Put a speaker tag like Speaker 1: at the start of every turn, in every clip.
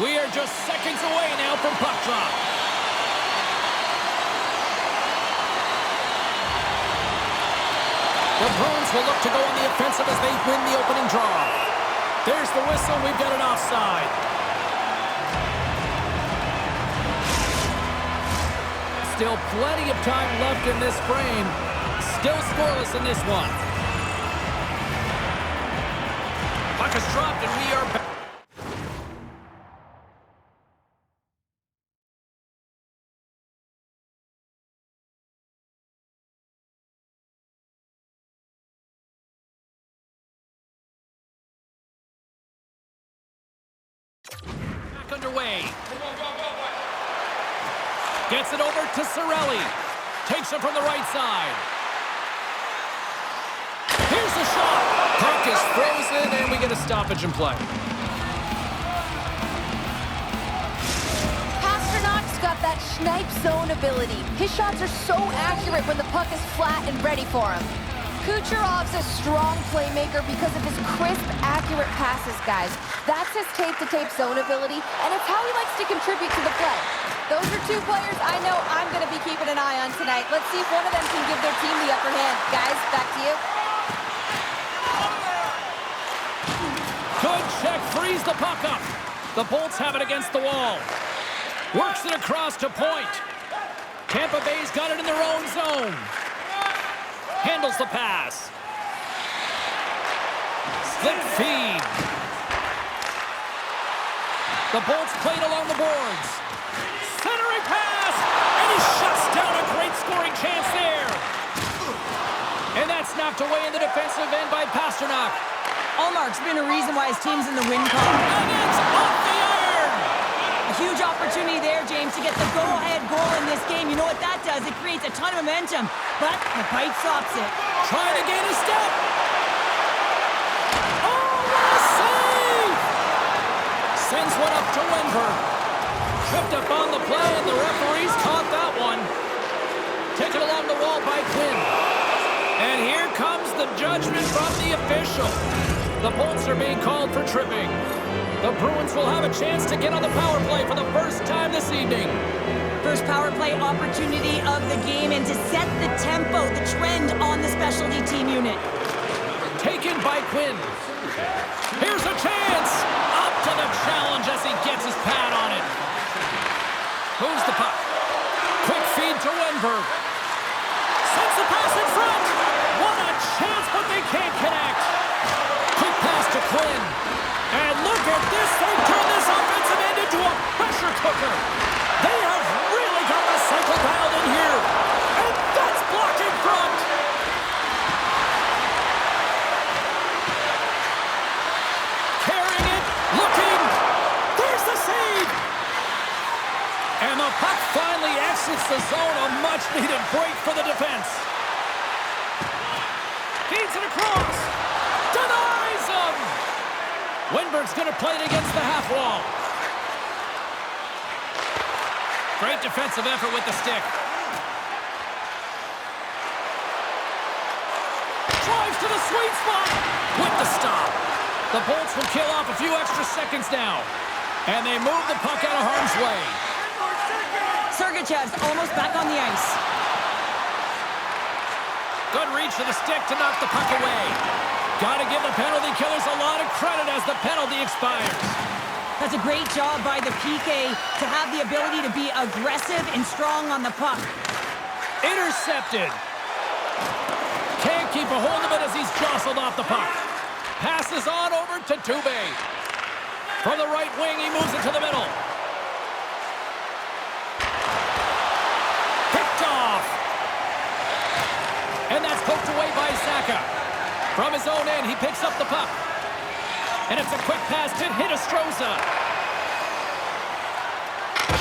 Speaker 1: We are just seconds away now from puck drop. The Bruins will look to go on the offensive as they win the opening draw. There's the whistle. We've got an offside. Still plenty of time left in this frame. Still scoreless in this one. Puck is dropped and we are back. Back underway. Gets it over to Cirelli. Takes it from the right side. Here's the shot. Puck is frozen, and we get a stoppage in play.
Speaker 2: Pasternak's got that snipe zone ability. His shots are so accurate when the puck is flat and ready for him. Kucherov's a strong playmaker because of his crisp, accurate passes, guys. That's his tape-to-tape zone ability, and it's how he likes to contribute to the play. Those are two players I know I'm going to be keeping an eye on tonight. Let's see if one of them can give their team the upper hand. Guys, back to you.
Speaker 1: Good check, frees the puck up. The Bolts have it against the wall. Works it across to point. Tampa Bay's got it in their own zone. Handles the pass. Slip feed. The Bolts played along the boards. Centering pass, and he shuts down a great scoring chance there. And that's knocked away in the defensive end by Pastrnak.
Speaker 3: Allmark's been a reason why his team's in the win column.
Speaker 1: And it's off the iron.
Speaker 3: A huge opportunity there, James, to get the go-ahead goal in this game. You know what that does? It creates a ton of momentum, but the pipe stops it.
Speaker 1: Trying to gain a step. Oh, what a save! Sends one up to Wenberg. Tripped up on the play, and the referees caught that one. Taken along the wall by Quinn. And here comes the judgment from the official. The Bolts are being called for tripping. The Bruins will have a chance to get on the power play for the first time this evening.
Speaker 3: First power play opportunity of the game, and to set the tempo, the trend on the specialty team unit.
Speaker 1: Taken by Quinn. Here's a chance. Up to the challenge as he gets his pad on it. Moves the puck. Quick feed to Wenberg. Sends the pass in front. What a chance, but they can't connect. Quick pass to Quinn. And look at this. They turn this offensive end into a pressure cooker. They have really got the cycle dialed in here. And that's blocked in front. Carrying it. Looking. There's the save. And the puck finally exits the zone. A much-needed break for the defense. Feeds it across. Denies him. Wenberg's going to play it against the half wall. Great defensive effort with the stick. Drives to the sweet spot with the stop. The Bolts will kill off a few extra seconds now. And they move the puck out of harm's way.
Speaker 3: Sergachev's almost back on the ice.
Speaker 1: Good reach to the stick to knock the puck away. Got to give the penalty killers a lot of credit as the penalty expires.
Speaker 3: That's a great job by the PK to have the ability to be aggressive and strong on the puck.
Speaker 1: Intercepted. Can't keep a hold of it as he's jostled off the puck. Passes on over to Dubé. From the right wing, he moves it to the middle. Picked off. And that's poked away by Saka. From his own end, he picks up the puck. And it's a quick pass to Hinostroza.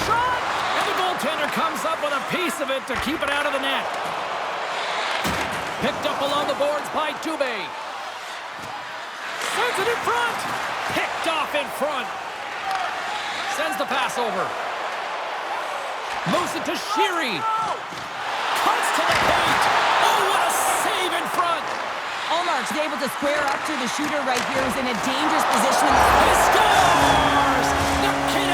Speaker 1: Shot! And the goaltender comes up with a piece of it to keep it out of the net. Picked up along the boards by Dubé. Sends it in front. Picked off in front. Sends the pass over. Moves it to Sheary. Cuts to the paint. Oh, what a save in front.
Speaker 3: Allmark's able to square up to the shooter right here, who's in a dangerous position.
Speaker 1: He scores! The kid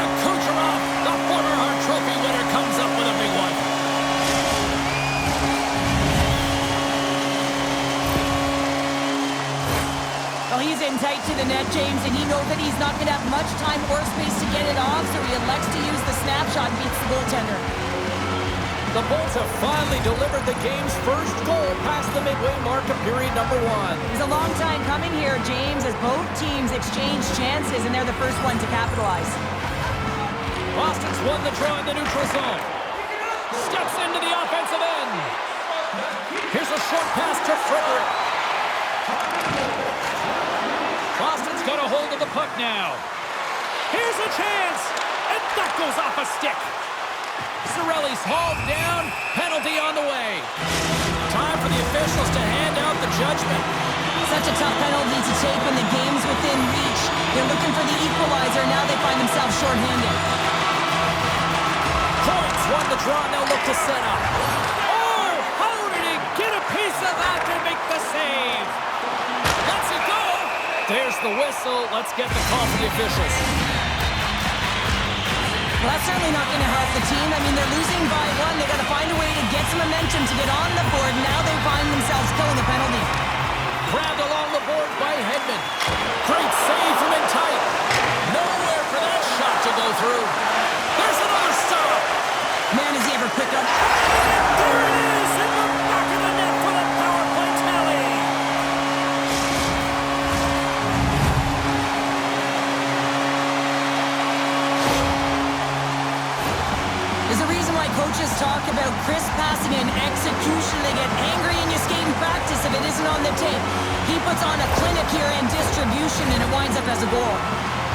Speaker 3: is in tight to the net, James, and he knows that he's not going to have much time or space to get it off, so he elects to use the snapshot and beats the goaltender.
Speaker 1: The Bolts have finally delivered the game's first goal past the midway mark of period number 1.
Speaker 3: It's a long time coming here, James, as both teams exchange chances, and they're the first one to capitalize.
Speaker 1: Boston's won the draw in the neutral zone. Steps into the offensive end. Here's a short pass to Frederick. Boston's got a hold of the puck now. Here's a chance, and that goes off a stick. Cirelli's hauled down, penalty on the way. Time for the officials to hand out the judgment.
Speaker 3: Such a tough penalty to take when the game's within reach. They're looking for the equalizer, now they find themselves shorthanded.
Speaker 1: Points won the draw, now look to set up. Oh, how did he get a piece of that to make the save? Lets it go. There's the whistle. Let's get the call for the officials.
Speaker 3: Well, that's certainly not going to help the team. I mean, they're losing by 1. They got to find a way to get some momentum to get on the board. Now they find themselves killing the penalty.
Speaker 1: Grabbed along the board by Hedman. Great save from in tight. Nowhere for that shot to go through. There's another stop.
Speaker 3: Man, is he ever quick up.
Speaker 1: There it is in the back of the net for the power play tally.
Speaker 3: There's a reason why coaches talk about crisp passing and execution. They get angry and you skate in practice if it isn't on the tape. He puts on a clinic here in distribution, and it winds up as a goal.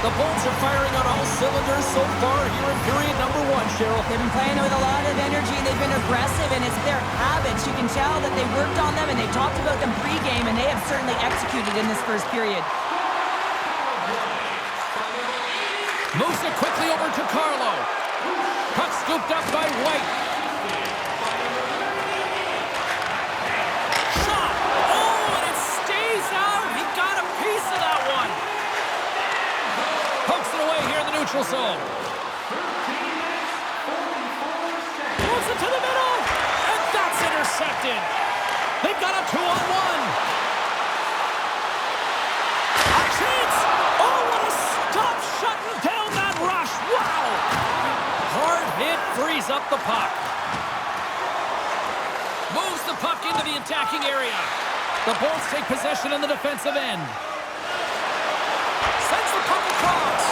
Speaker 1: The Bolts are firing on all cylinders so far here in period number 1, Cheryl.
Speaker 3: They've been playing with a lot of energy. They've been aggressive, and it's their habits. You can tell that they worked on them, and they talked about them pregame, and they have certainly executed in this first period.
Speaker 1: Moves it quickly over to Carlo. Puck scooped up by White. Shot! Oh, and it stays out. He got a piece of that one. Pokes it away here in the neutral zone. Moves it to the middle, and that's intercepted. They've got a 2-on-1. A chance! Oh, what a stop shutting down that rush. Wow! Hard hit frees up the puck. Moves the puck into the attacking area. The Bolts take possession in the defensive end. Sends the puck across.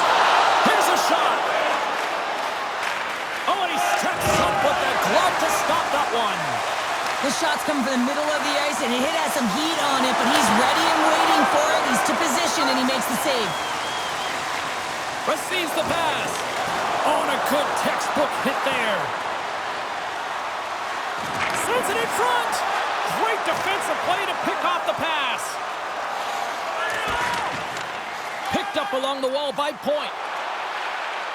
Speaker 1: Here's a shot. Oh, and he steps up with the glove to stop that one.
Speaker 3: The shot's coming from the middle of the ice, and the hit has some heat on it, but he's ready and waiting for it. He's to position, and he makes the save.
Speaker 1: Receives the pass. Oh, and a good textbook hit there. Sends it in front. Great defensive play to pick off the pass. Picked up along the wall by Point.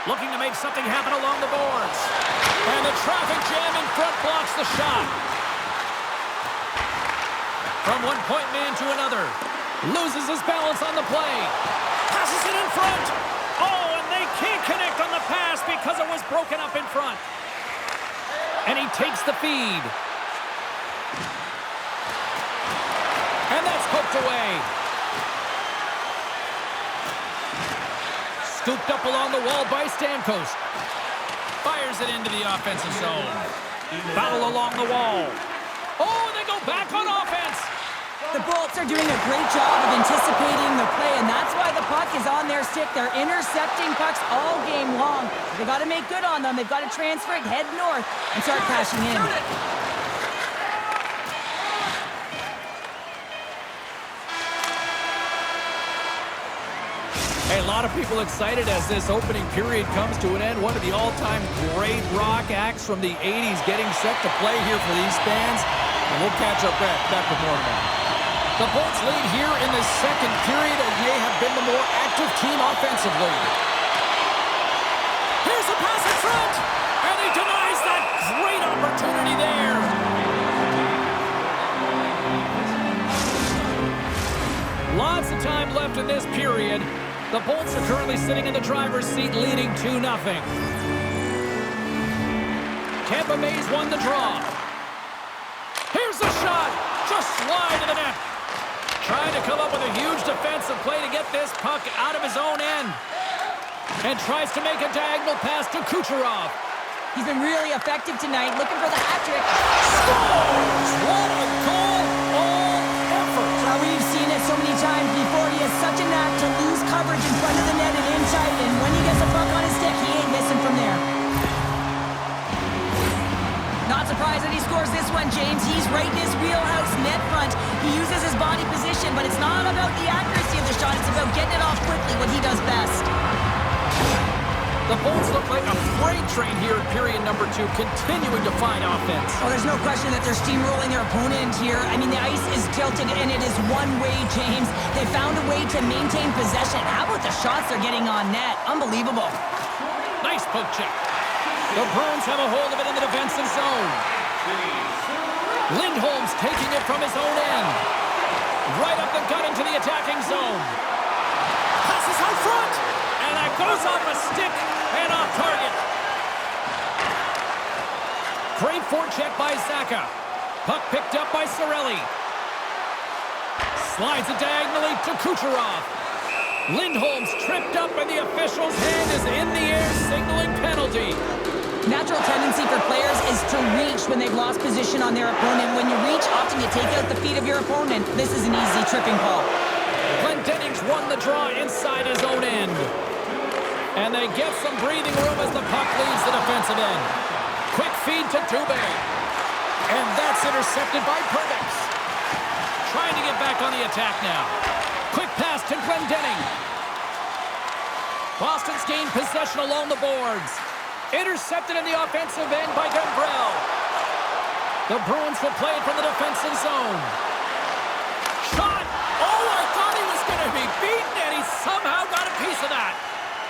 Speaker 1: Looking to make something happen along the boards. And the traffic jam in front blocks the shot. From one point man to another. Loses his balance on the play. Passes it in front. Oh, and they can't connect on the pass because it was broken up in front. And he takes the feed. And that's poked away. Scooped up along the wall by Stamkos. Fires it into the offensive zone. Foul along the wall. Oh, and they go back on offense.
Speaker 3: The Bolts are doing a great job of anticipating the play, and that's why the puck is on their stick. They're intercepting pucks all game long. They've got to make good on them. They've got to transfer it, head north, and start crashing in.
Speaker 1: Hey, a lot of people excited as this opening period comes to an end. One of the all-time great rock acts from the 80s getting set to play here for these fans. And we'll catch up back with more now. The Bolts lead here in the second period and may have been the more active team offensively. Here's a pass in front, and he denies that great opportunity there. Lots of time left in this period. The Bolts are currently sitting in the driver's seat, leading 2-0. Tampa Bay's won the draw. Here's the shot, just wide of the net. Trying to come up with a huge defensive play to get this puck out of his own end. And tries to make a diagonal pass to Kucherov.
Speaker 3: He's been really effective tonight, looking for the hat trick.
Speaker 1: Scores! What a goal! All effort!
Speaker 3: We've seen it so many times before. He has such a knack to lose coverage in front of the net and inside. And when he gets a puck on his stick, he ain't missing from there. Not surprised that he scores this one, James. He's right in his wheelhouse, net front. He uses his body position, but it's not about the accuracy of the shot. It's about getting it off quickly, what he does best.
Speaker 1: The Bulls look like a freight train here in period number 2, continuing to find offense.
Speaker 3: Oh, there's no question that they're steamrolling their opponent here. I mean, the ice is tilted, and it is one way, James. They found a way to maintain possession. How about the shots they're getting on net? Unbelievable.
Speaker 1: Nice poke check. The Bruins have a hold of it in the defensive zone. Lindholm's taking it from his own end. Right up the gut into the attacking zone. Passes out front. And that goes off a stick and off target. Great forecheck by Zaka. Puck picked up by Cirelli. Slides it diagonally to Kucherov. Lindholm's tripped up and the official's hand is in the air signaling penalty.
Speaker 3: Natural tendency for players is to reach when they've lost position on their opponent. When you reach, often you take out the feet of your opponent. This is an easy tripping call.
Speaker 1: Glendening's won the draw inside his own end. And they get some breathing room as the puck leaves the defensive end. Quick feed to Dubé. And that's intercepted by Perdix. Trying to get back on the attack now. Quick pass to Glendening. Boston's gained possession along the boards. Intercepted in the offensive end by Gambrell. The Bruins will play it from the defensive zone. Shot! Oh, I thought he was going to be beaten, and he somehow got a piece of that.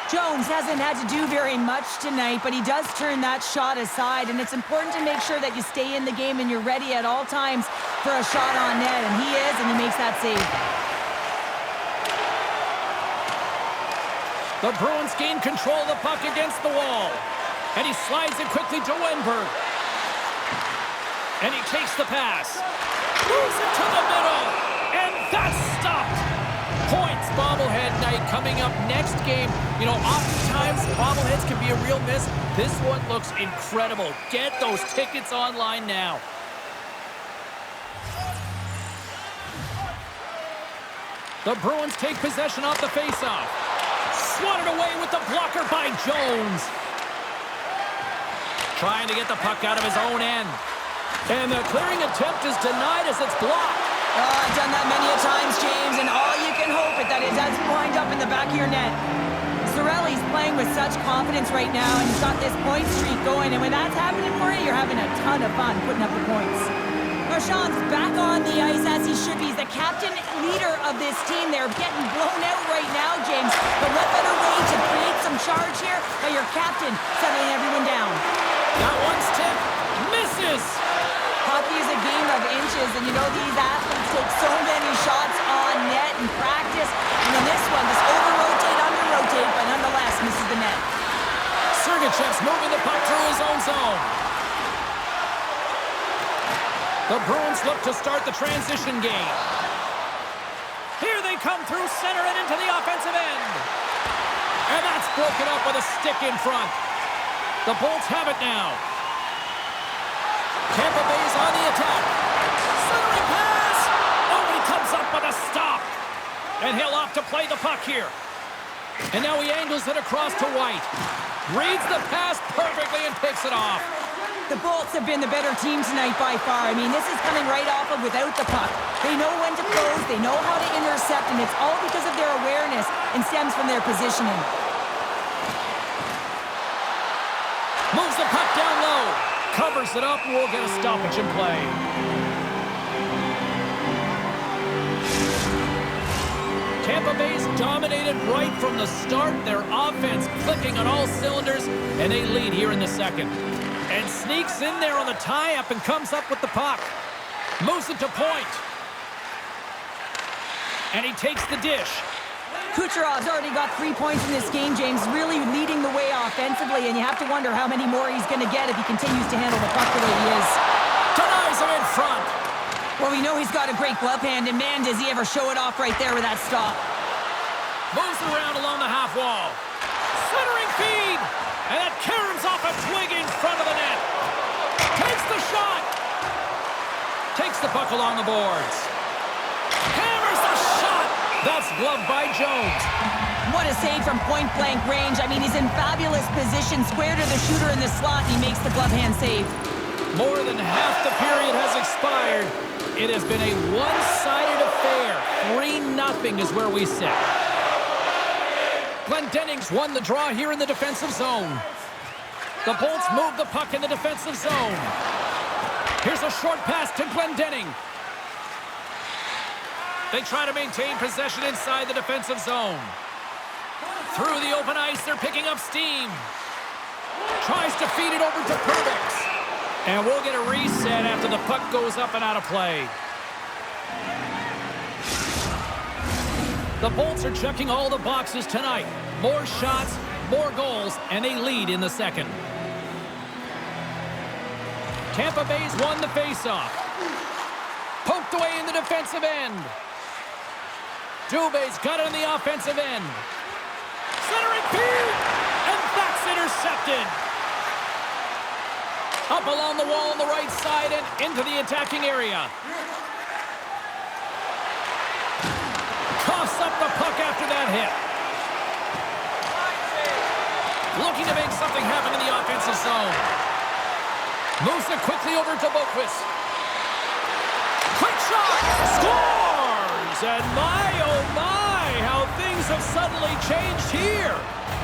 Speaker 3: Jones hasn't had to do very much tonight, but he does turn that shot aside, and it's important to make sure that you stay in the game and you're ready at all times for a shot on net, and he is, and he makes that save.
Speaker 1: The Bruins gain control of the puck against the wall, and he slides it quickly to Wenberg. And he takes the pass. Moves it to the middle, and that's stopped. Points bobblehead night coming up next game. You know, oftentimes bobbleheads can be a real miss. This one looks incredible. Get those tickets online now. The Bruins take possession off the faceoff. Swatted away with the blocker by Jones. Trying to get the puck out of his own end. And the clearing attempt is denied as it's blocked.
Speaker 3: Oh, I've done that many a times, James, and all you can hope is that it doesn't wind up in the back of your net. Cirelli's playing with such confidence right now, and he's got this point streak going, and when that's happening for you, you're having a ton of fun putting up the points. Marchand's back on the ice as he should be. He's the captain leader of this team. They're getting blown out right now, James, but what better way to create some charge here by your captain settling everyone down.
Speaker 1: That one's tipped. Misses.
Speaker 3: Hockey is a game of inches, and you know these athletes take so many shots on net in practice. And in this one, just over-rotate, under-rotate, but nonetheless misses the net.
Speaker 1: Sergachev's moving the puck through his own zone. The Bruins look to start the transition game. Here they come through center and into the offensive end. And that's broken up with a stick in front. The Bolts have it now. Tampa Bay's on the attack. Centering pass. Oh, he comes up with a stop. And he'll opt to play the puck here. And now he angles it across to White. Reads the pass perfectly and picks it off.
Speaker 3: The Bolts have been the better team tonight by far. I mean, this is coming right off of without the puck. They know when to close, they know how to intercept, and it's all because of their awareness and stems from their positioning.
Speaker 1: Moves the puck down low. Covers it up, and we'll get a stoppage in play. Tampa Bay's dominated right from the start. Their offense clicking on all cylinders, and they lead here in the second. And sneaks in there on the tie-up and comes up with the puck. Moves it to point. And he takes the dish.
Speaker 3: Kucherov's already got 3 points in this game, James, really leading the way offensively, and you have to wonder how many more he's going to get if he continues to handle the puck the way he is.
Speaker 1: Denies him in front.
Speaker 3: Well, we know he's got a great glove hand, and man, does he ever show it off right there with that stop.
Speaker 1: Moves around along the half wall. Centering feed. And that caroms off a twig in front of the net. Takes the shot. Takes the puck along the boards. Hammers the shot. That's gloved by Jones.
Speaker 3: What a save from point-blank range. I mean, he's in fabulous position, square to the shooter in the slot, and he makes the glove hand save.
Speaker 1: More than half the period has expired. It has been a one-sided affair. 3-0 is where we sit. Glendening's won the draw here in the defensive zone. The Bolts move the puck in the defensive zone. Here's a short pass to Glendening. They try to maintain possession inside the defensive zone. Through the open ice, they're picking up steam. Tries to feed it over to Perbix. And we'll get a reset after the puck goes up and out of play. The Bolts are checking all the boxes tonight. More shots, more goals, and they lead in the second. Tampa Bay's won the faceoff. Poked away in the defensive end. Dubé's got it on the offensive end. Centering feed, and that's intercepted. Up along the wall on the right side and into the attacking area. Coughs up the puck after that hit. Looking to make something happen in the offensive zone. Moves it quickly over to Boqvist. Quick shot! Scores! And my, oh my, how things have suddenly changed here.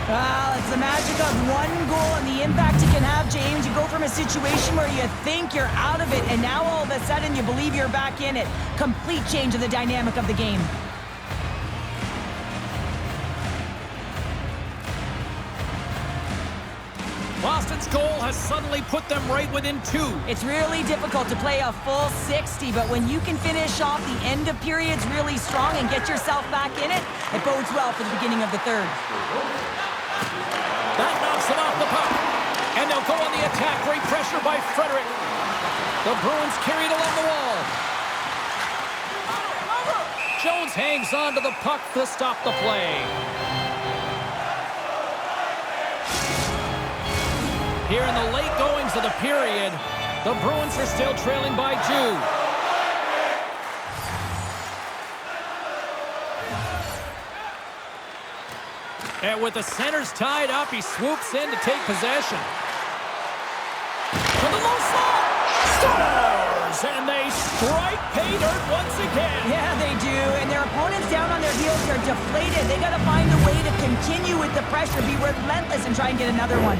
Speaker 3: Well, it's the magic of one goal and the impact it can have, James. You go from a situation where you think you're out of it, and now all of a sudden you believe you're back in it. Complete change of the dynamic of the game.
Speaker 1: Boston's goal has suddenly put them right within 2.
Speaker 3: It's really difficult to play a full 60, but when you can finish off the end of periods really strong and get yourself back in it, it bodes well for the beginning of the third.
Speaker 1: That knocks him off the puck. And they'll go on the attack. Great pressure by Frederick. The Bruins carry it along the wall. Jones hangs on to the puck to stop the play. Here in the late goings of the period, the Bruins are still trailing by 2. And with the centers tied up, he swoops in to take possession. For the low slot, scores! And they strike pay dirt once again.
Speaker 3: Yeah, they do. And their opponents down on their heels are deflated. They got to find a way to continue with the pressure, be relentless, and try and get another one.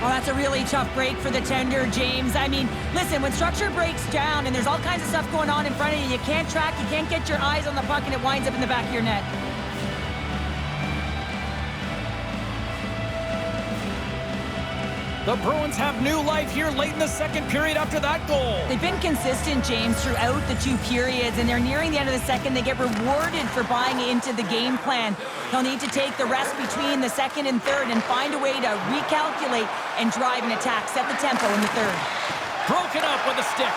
Speaker 3: Oh, that's a really tough break for the tender, James. I mean, listen, when structure breaks down and there's all kinds of stuff going on in front of you, you can't track, you can't get your eyes on the puck, and it winds up in the back of your net.
Speaker 1: The Bruins have new life here late in the second period after that goal.
Speaker 3: They've been consistent, James, throughout the 2 periods, and they're nearing the end of the second. They get rewarded for buying into the game plan. They'll need to take the rest between the second and third and find a way to recalculate and drive an attack, set the tempo in the third.
Speaker 1: Broken up with a stick.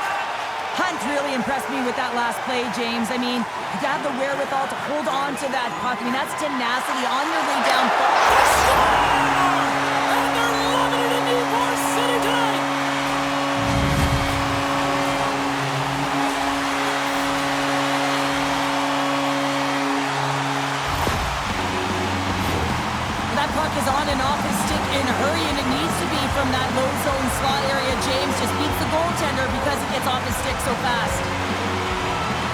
Speaker 3: Hunt really impressed me with that last play, James. I mean, you have the wherewithal to hold on to that puck. I mean, that's tenacity on your way down.
Speaker 1: And they're loving it in Newport City tonight.
Speaker 3: That puck is on and off his stick in a hurry, and it needs to be from that low zone slot area. James just beats the goaltender because it gets off his stick so fast.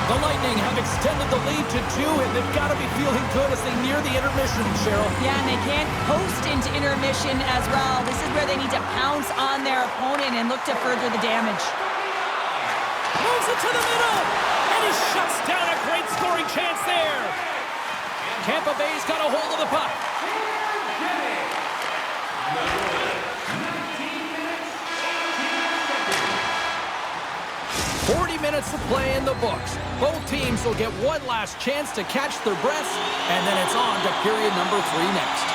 Speaker 1: The Lightning have extended the lead to 2, and they've got to be feeling good as they near the intermission, Cheryl.
Speaker 3: Yeah, and they can't coast into intermission as well. This is where they need to pounce on their opponent and look to further the damage.
Speaker 1: Moves it to the middle, and he shuts down a great scoring chance there. Tampa Bay's got a hold of the puck. 40 minutes of play in the books. Both teams will get one last chance to catch their breaths, and then it's on to period number 3 next.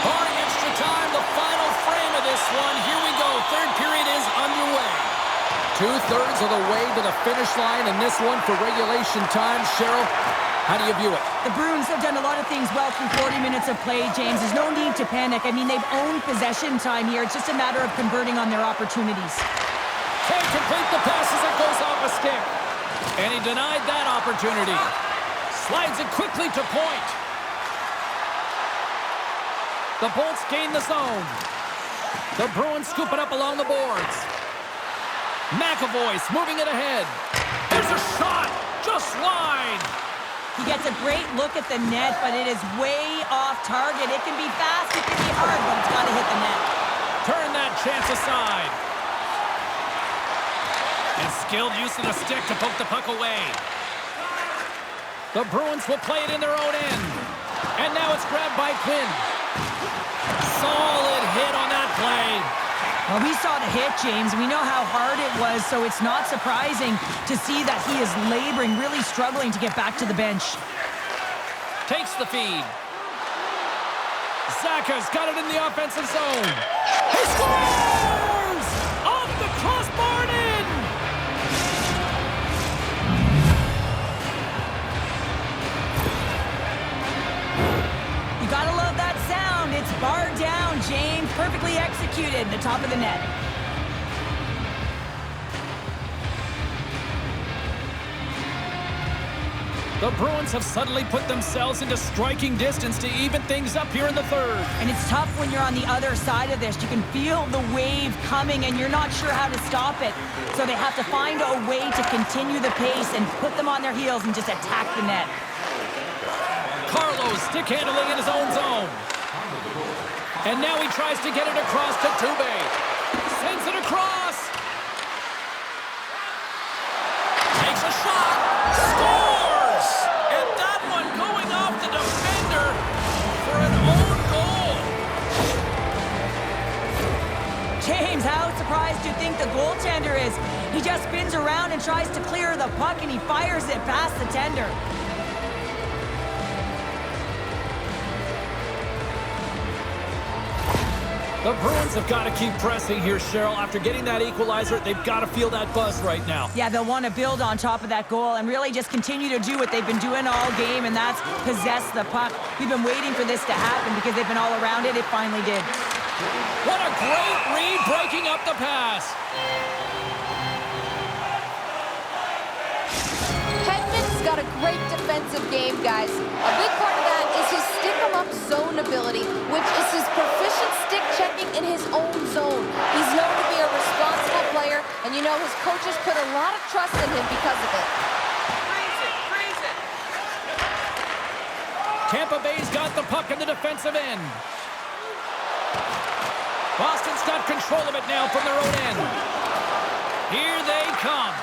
Speaker 1: Barring extra time, the final frame of this this one. Here we go. Third period is underway. 2/3 of the way to the finish line in this one for regulation time. Cheryl, how do you view it?
Speaker 3: The Bruins have done a lot of things well through 40 minutes of play, James. There's no need to panic. I mean, they've owned possession time here. It's just a matter of converting on their opportunities.
Speaker 1: Can't complete the pass as it goes off a stick. And he denied that opportunity. Slides it quickly to point. The Bolts gain the zone. The Bruins scoop it up along the boards. McAvoy's moving it ahead. There's a shot, just wide.
Speaker 3: He gets a great look at the net, but it is way off target. It can be fast, it can be hard, but it's got to hit the net.
Speaker 1: Turn that chance aside. And skilled use of the stick to poke the puck away. The Bruins will play it in their own end. And now it's grabbed by Quinn. Solid hit on that play.
Speaker 3: Well, we saw the hit, James. We know how hard it was, so it's not surprising to see that he is laboring, really struggling to get back to the bench.
Speaker 1: Takes the feed. Zaka's got it in the offensive zone. He scores! Off the crossbar and in!
Speaker 3: You gotta love that sound. It's barred down, James. Perfectly executed. The top of the net.
Speaker 1: The Bruins have suddenly put themselves into striking distance to even things up here in the third.
Speaker 3: And it's tough when you're on the other side of this. You can feel the wave coming, and you're not sure how to stop it. So they have to find a way to continue the pace and put them on their heels and just attack the net.
Speaker 1: Carlos stick handling in his own zone. And now he tries to get it across to Tube. Sends it across. Takes a shot. Scores! And that one going off the defender for an own goal.
Speaker 3: James, how surprised do you think the goaltender is? He just spins around and tries to clear the puck, and he fires it past the tender.
Speaker 1: The Bruins have got to keep pressing here, Cheryl. After getting that equalizer, they've got to feel that buzz right now.
Speaker 3: Yeah, they'll want to build on top of that goal and really just continue to do what they've been doing all game, and that's possess the puck. We've been waiting for this to happen because they've been all around it. It finally did.
Speaker 1: What a great read, breaking up the pass.
Speaker 2: Hedman's got a great defensive game, guys. A big part of that is his stick-em-up zone ability, which is his proficient stick checking in his own zone. He's known to be a responsible player, and you know his coaches put a lot of trust in him because of it.
Speaker 1: Tampa Bay's got the puck in the defensive end. Boston's got control of it now from their own end. Here they come.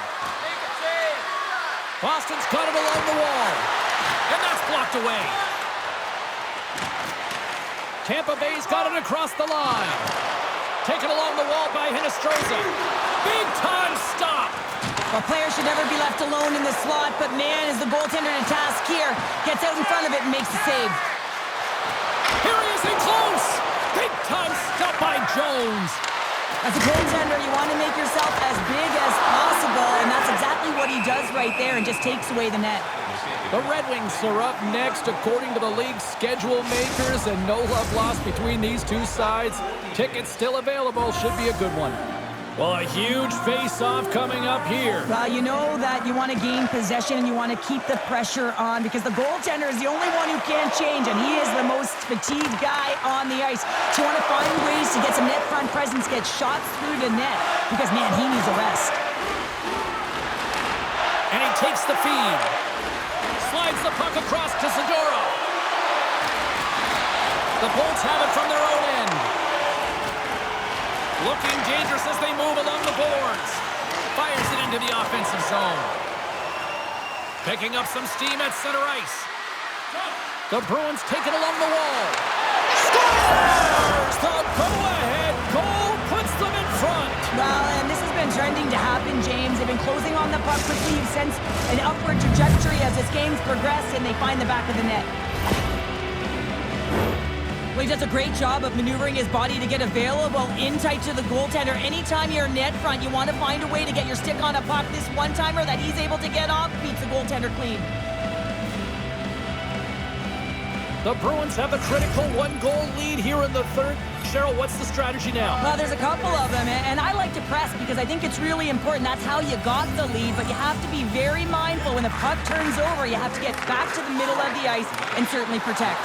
Speaker 1: Boston's got it along the wall. And that's blocked away. Tampa Bay's got it across the line. Taken along the wall by Hinostroza. Big time stop.
Speaker 3: Well, players should never be left alone in the slot, but man, is the goaltender to task here. Gets out in front of it and makes the save.
Speaker 1: Here he is in close. Big time stop by Jones.
Speaker 3: As a goaltender, you want to make yourself as big as possible, and that's exactly what he does right there and just takes away the net.
Speaker 1: The Red Wings are up next according to the league's schedule makers, and no love lost between these two sides. Tickets still available. Should be a good one. Well, a huge face-off coming up here.
Speaker 3: Well, you know that you want to gain possession and you want to keep the pressure on because the goaltender is the only one who can't change, and he is the most fatigued guy on the ice. So you want to find ways to get some net front presence, get shots through the net because, man, he needs a rest.
Speaker 1: And he takes the feed. Slides the puck across to Zadora. The Bolts have it from their own end. Looking dangerous as they move along the boards. Fires it into the offensive zone. Picking up some steam at center ice. The Bruins take it along the wall. Scores! The go-ahead goal puts them in front.
Speaker 3: Well, and this has been trending to happen, James. They've been closing on the puck quickly. You've sensed an upward trajectory as this game's progressed, and they find the back of the net. Well, he does a great job of maneuvering his body to get available in tight to the goaltender. Anytime you're net front, you want to find a way to get your stick on a puck. This one-timer that he's able to get off beats the goaltender clean.
Speaker 1: The Bruins have a critical one-goal lead here in the third. Cheryl, what's the strategy now?
Speaker 3: Well, there's a couple of them, and I like to press because I think it's really important. That's how you got the lead, but you have to be very mindful. When the puck turns over, you have to get back to the middle of the ice and certainly protect.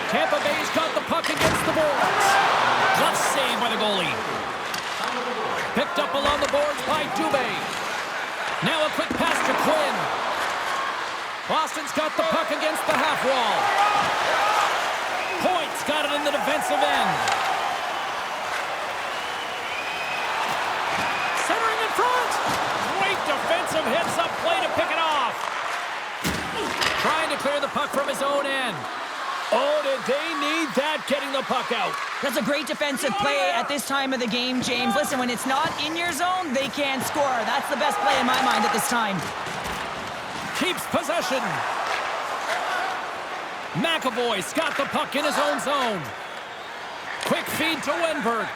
Speaker 1: Tampa Bay's got the puck against the boards. Glove save by the goalie. Picked up along the boards by Dubé. Now a quick pass to Quinn. Boston's got the puck against the half wall. Point's got it in the defensive end. Centering in front. Great defensive hits up play to pick it off. Trying to clear the puck from his own end. Oh, did they need that, getting the puck out.
Speaker 3: That's a great defensive play at this time of the game, James. Listen, when it's not in your zone, they can't score. That's the best play in my mind at this time.
Speaker 1: Keeps possession. McAvoy's got the puck in his own zone. Quick feed to Wenberg.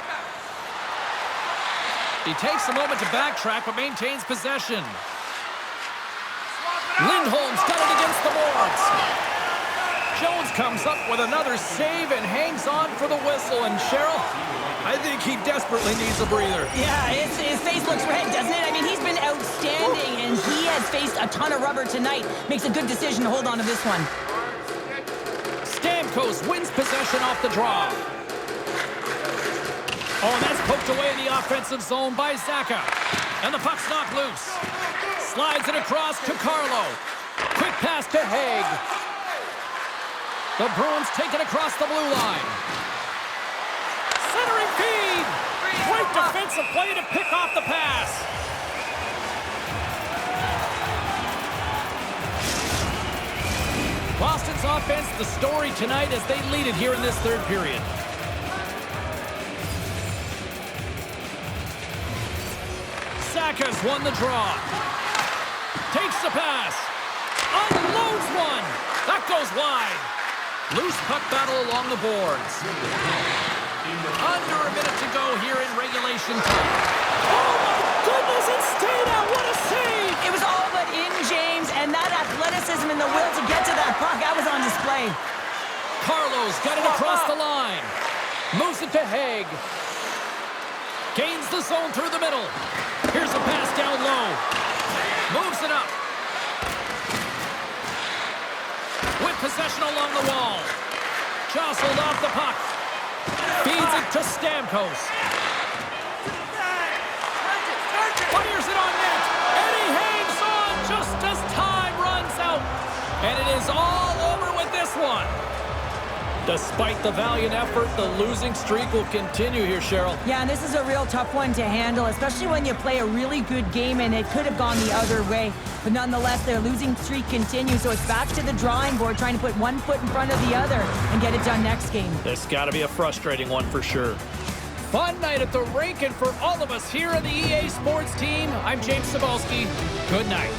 Speaker 1: He takes a moment to backtrack, but maintains possession. Lindholm's got it against the boards. Jones comes up with another save and hangs on for the whistle. And Cheryl, I think he desperately needs a breather.
Speaker 3: Yeah, his face looks red, doesn't it? I mean, he's been outstanding, and he has faced a ton of rubber tonight. Makes a good decision to hold on to this one.
Speaker 1: Stamkos wins possession off the draw. Oh, and that's poked away in the offensive zone by Zacha. And the puck's knocked loose. Slides it across to Carlo. Quick pass to Haig. The Bruins take it across the blue line. Centering feed. Great defensive play to pick off the pass. Boston's offense the story tonight as they lead it here in this third period. Zacha's won the draw. Takes the pass. Unloads one. That goes wide. Loose puck battle along the boards. Under a minute to go here in regulation time. Oh my goodness, it stayed out. What a save.
Speaker 3: It was all but in, James, and that athleticism and the will to get to that puck, that was on display.
Speaker 1: Carlo's got it across the line. Moves it to Haig. Gains the zone through the middle. Here's a pass down low. Moves it up. With possession along the wall. Jostled off the puck. Feeds it to Stamkos. Fires it on net. And he hangs on just as time runs out. And it is all over with this one. Despite the valiant effort, the losing streak will continue here, Cheryl.
Speaker 3: Yeah, and this is a real tough one to handle, especially when you play a really good game and it could have gone the other way. But nonetheless, their losing streak continues, so it's back to the drawing board, trying to put one foot in front of the other and get it done next game.
Speaker 1: This got to be a frustrating one for sure. Fun night at the rink, and for all of us here on the EA Sports team, I'm James Cybulski. Good night.